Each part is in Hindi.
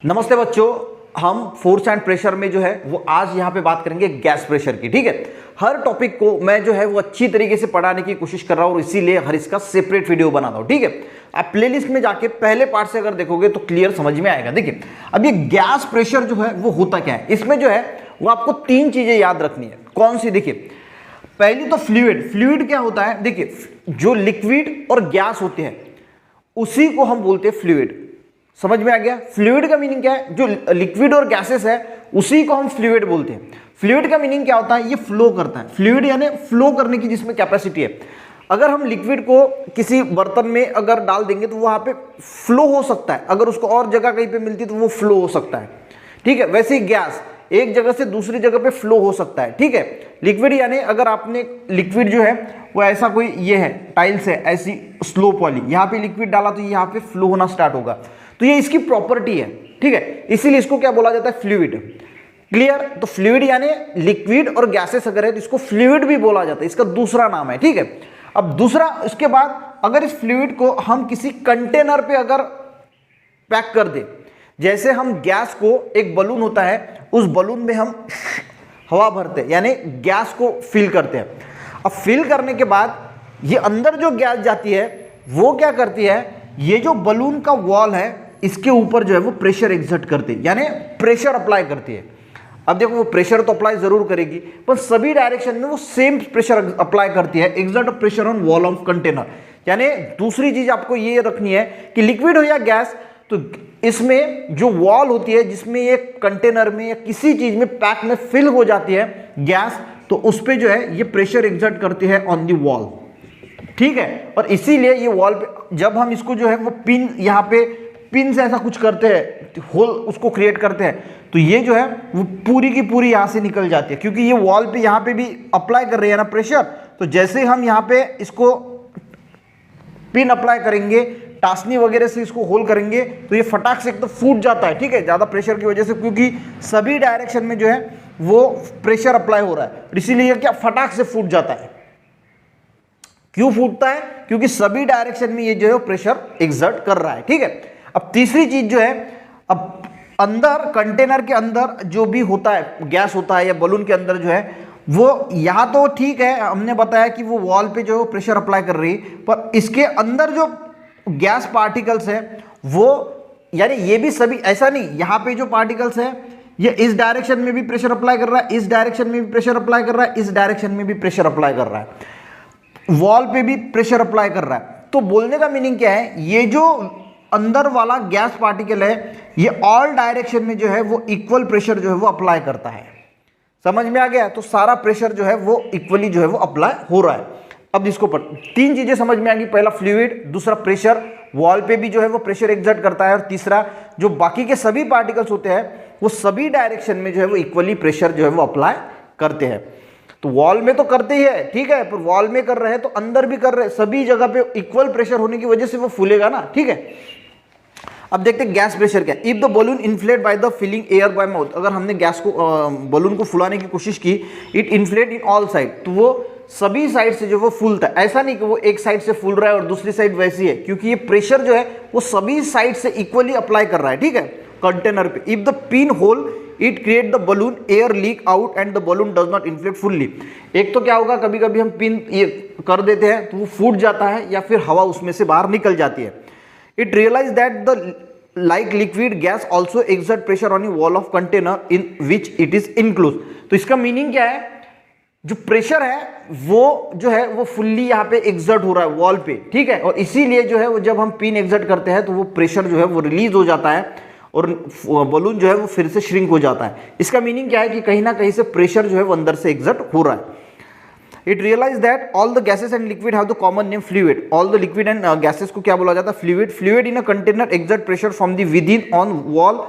नमस्ते बच्चों, हम फोर्स एंड प्रेशर में जो है वो आज यहाँ पे बात करेंगे गैस प्रेशर की। ठीक है, हर टॉपिक को मैं जो है वो अच्छी तरीके से पढ़ाने की कोशिश कर रहा हूँ और इसीलिए हर इसका सेपरेट वीडियो बना रहा हूँ। ठीक है, आप प्लेलिस्ट में जाके पहले पार्ट से अगर देखोगे तो क्लियर समझ में आएगा। देखिए, अब ये गैस प्रेशर जो है वो होता क्या है, इसमें जो है वो आपको तीन चीजें याद रखनी है। कौन सी? देखिए, पहली तो फ्लूइड क्या होता है। देखिए, जो लिक्विड और गैस होते हैं उसी को हम बोलते हैं फ्लूइड। समझ में आ गया? फ्लूइड का मीनिंग क्या है? जो लिक्विड और गैसेस है उसी को हम फ्लूइड बोलते हैं। फ्लूइड का मीनिंग क्या होता है? ये फ्लो करता है। फ्लूइड यानी फ्लो करने की जिसमें कैपेसिटी है। अगर हम लिक्विड को किसी बर्तन में अगर डाल देंगे तो वहां पे फ्लो हो सकता है, अगर उसको और जगह कहीं पे मिलती तो वो फ्लो हो सकता है। ठीक है, वैसे ही गैस एक जगह से दूसरी जगह पे फ्लो हो सकता है। ठीक है, लिक्विड यानी अगर आपने लिक्विड जो है वो ऐसा कोई ये है टाइल्स है ऐसी स्लोप वाली, यहाँ पे लिक्विड डाला तो यहाँ पे फ्लो होना स्टार्ट होगा, तो ये इसकी प्रॉपर्टी है। ठीक है, इसीलिए इसको क्या बोला जाता है? फ्लूइड। क्लियर? तो फ्लूइड यानी लिक्विड और गैसेस अगर है तो इसको फ्लूइड भी बोला जाता है, इसका दूसरा नाम है। ठीक है, अब दूसरा, उसके बाद अगर इस फ्लूइड को हम किसी कंटेनर पे अगर पैक कर दे, जैसे हम गैस को, एक बलून होता है उस बलून में हम हवा भरते हैं यानी गैस को फिल करते हैं। अब फिल करने के बाद ये अंदर जो गैस जाती है वो क्या करती है, ये जो बलून का वॉल है इसके ऊपर जो है वो प्रेशर एग्जर्ट करती है यानी प्रेशर अप्लाई करती है। अब देखो, वो प्रेशर तो अप्लाई जरूर करेगी पर सभी डायरेक्शन में वो सेम प्रेशर अप्लाई करती है, exert pressure on wall of container. यानी दूसरी चीज आपको ये रखनी है कि लिक्विड हो या गैस, तो इसमें जो वॉल होती है जिसमें ये कंटेनर में या किसी चीज में पैक में फिल हो जाती है गैस, तो उस पे जो है ये प्रेशर एग्जर्ट करती है ऑन दी वॉल। ठीक है, और इसीलिए ये वॉल पे जब हम इसको जो है वो पिन, यहाँ पे पिन से ऐसा कुछ करते हैं, होल उसको क्रिएट करते हैं, तो ये जो है वो पूरी की पूरी यहाँ से निकल जाती है, क्योंकि ये वॉल पे यहाँ पे भी अप्लाई कर रही है ना प्रेशर। तो जैसे हम यहाँ पे इसको पिन अप्लाई करेंगे, टासनी वगैरह से इसको होल करेंगे, तो ये फटाक से एक तो फूट जाता है। ठीक है, ज्यादा प्रेशर की वजह से, क्योंकि सभी डायरेक्शन में जो है वो प्रेशर अप्लाई हो रहा है, इसीलिए क्या फटाक से फूट जाता है। क्यों फूटता है? क्योंकि सभी डायरेक्शन में ये जो है प्रेशर एग्जर्ट कर रहा है। ठीक है, अब तीसरी चीज जो है, अब अंदर कंटेनर के अंदर जो भी होता है, गैस होता है या बलून के अंदर जो है वो, यहाँ तो ठीक है हमने बताया कि वो वॉल पे जो प्रेशर अप्लाई कर रही है, पर इसके अंदर जो गैस पार्टिकल्स है वो, यानी ये भी सभी, ऐसा नहीं यहाँ पे जो पार्टिकल्स है ये इस डायरेक्शन में भी प्रेशर अप्लाई कर रहा है, इस डायरेक्शन में भी प्रेशर अप्लाई कर रहा है, इस डायरेक्शन में भी प्रेशर अप्लाई कर रहा है, वॉल पे भी प्रेशर अप्लाई कर रहा है। तो बोलने का मीनिंग क्या है, ये जो अंदर वाला गैस पार्टिकल है ये ऑल डायरेक्शन में जो है वो इक्वल प्रेशर जो है वो अप्लाई करता है। समझ में आ गया? तो सारा प्रेशर जो है वो इक्वली जो है वो अप्लाई हो रहा है। अब इसको तीन चीजें समझ में आ गई, पहला फ्लूइड, दूसरा प्रेशर, वॉल पे भी जो है वो प्रेशर एग्जर्ट करता है, और तीसरा जो बाकी के सभी पार्टिकल्स होते हैं वो सभी डायरेक्शन में जो है वो इक्वली प्रेशर जो है वो अप्लाई करते हैं। तो वॉल में तो करते ही है, ठीक है, पर वॉल में कर रहे हैं तो अंदर भी कर रहे हैं, सभी जगह पे इक्वल प्रेशर होने की वजह से वो फूलेगा ना। ठीक है, अब देखते हैं गैस प्रेशर क्या है। If the balloon inflate by the filling air by mouth, अगर हमने गैस को बलून को फुलाने की कोशिश की, it inflate in all side, तो वो सभी साइड से जो वो फूलता है। ऐसा नहीं कि वो एक साइड से फूल रहा है और दूसरी साइड वैसी है, क्योंकि ये प्रेशर जो है वो सभी साइड से इक्वली अप्लाई कर रहा है। ठीक है, कंटेनर पे। If the pin hole it create the balloon air leak out and the balloon does not inflate fully. एक तो क्या होगा, कभी कभी हम पिन ये कर देते हैं तो वो फूट जाता है या फिर हवा उसमें से बाहर निकल जाती है। It realise that the like liquid gas also exert pressure on wall of container in which it is enclose. तो इसका मीनिंग क्या है, जो प्रेशर है वो जो है वो फुल्ली यहाँ पे एग्जर्ट हो रहा है वॉल पे। ठीक है, और इसीलिए जो है वो जब हम पिन एग्जर्ट करते हैं तो वो प्रेशर जो है वो रिलीज हो जाता है और बलून जो है वो फिर से श्रिंक हो जाता है। इसका मीनिंग क्या है कि कहीं ना कहीं से प्रेशर जो है वो अंदर से एग्जर्ट हो रहा है। It realise that all the gases and liquid have the common name fluid. All the liquid and gases को क्या बोला जाता है? Fluid. Fluid in a container exert pressure from the within on wall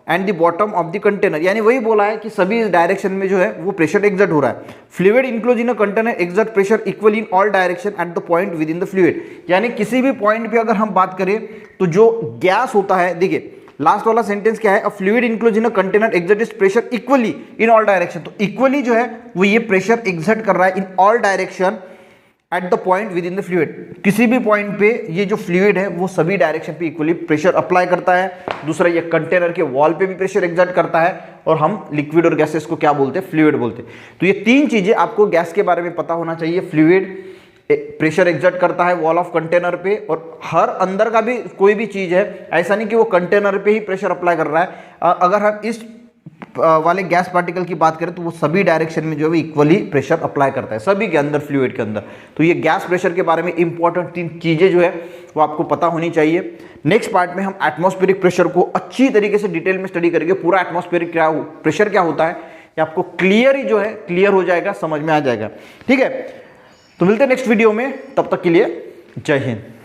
and the bottom of the container. यानी वही बोला है कि सभी डायरेक्शन में जो है वो प्रेशर एग्जर्ट हो रहा है। Fluid enclose in a container exert pressure equal in all direction at the point with in the fluid. यानी किसी भी पॉइंट पे अगर हम बात करें तो जो गैस होता है, देखिए लास्ट वाला सेंटेंस क्या है, अ fluid enclose in a container exerts pressure equally in all direction. तो इक्वली जो है वो ये प्रेशर एक्सर्ट कर रहा है in all direction at the point with in the fluid, किसी भी पॉइंट पे ये जो फ्लूइड है वो सभी डायरेक्शन पे इक्वली प्रेशर अप्लाई करता है। दूसरा, ये कंटेनर के वॉल पे भी प्रेशर एक्सर्ट करता है, और हम लिक्विड और गैसेस को क्या बोलते हैं, फ्लूइड बोलते हैं। तो ये तीन चीजें आपको गैस के बारे में पता होना चाहिए। फ्लूइड प्रेशर एक्सर्ट करता है वॉल ऑफ कंटेनर पे, और हर अंदर का भी कोई भी चीज है, ऐसा नहीं कि वो कंटेनर पे ही प्रेशर अप्लाई कर रहा है। अगर हम इस वाले गैस पार्टिकल की बात करें तो वो सभी डायरेक्शन में जो है इक्वली प्रेशर अप्लाई करता है, सभी के अंदर, फ्लूइड के अंदर। तो ये गैस प्रेशर के बारे में इंपॉर्टेंट तीन चीजें जो है वो आपको पता होनी चाहिए। नेक्स्ट पार्ट में हम एटमॉस्फेरिक प्रेशर को अच्छी तरीके से डिटेल में स्टडी करेंगे। पूरा एटमॉस्फेरिक प्रेशर क्या होता है ये आपको क्लियर हो जाएगा, समझ में आ जाएगा। ठीक है, तो मिलते हैं नेक्स्ट वीडियो में, तब तक के लिए जय हिंद।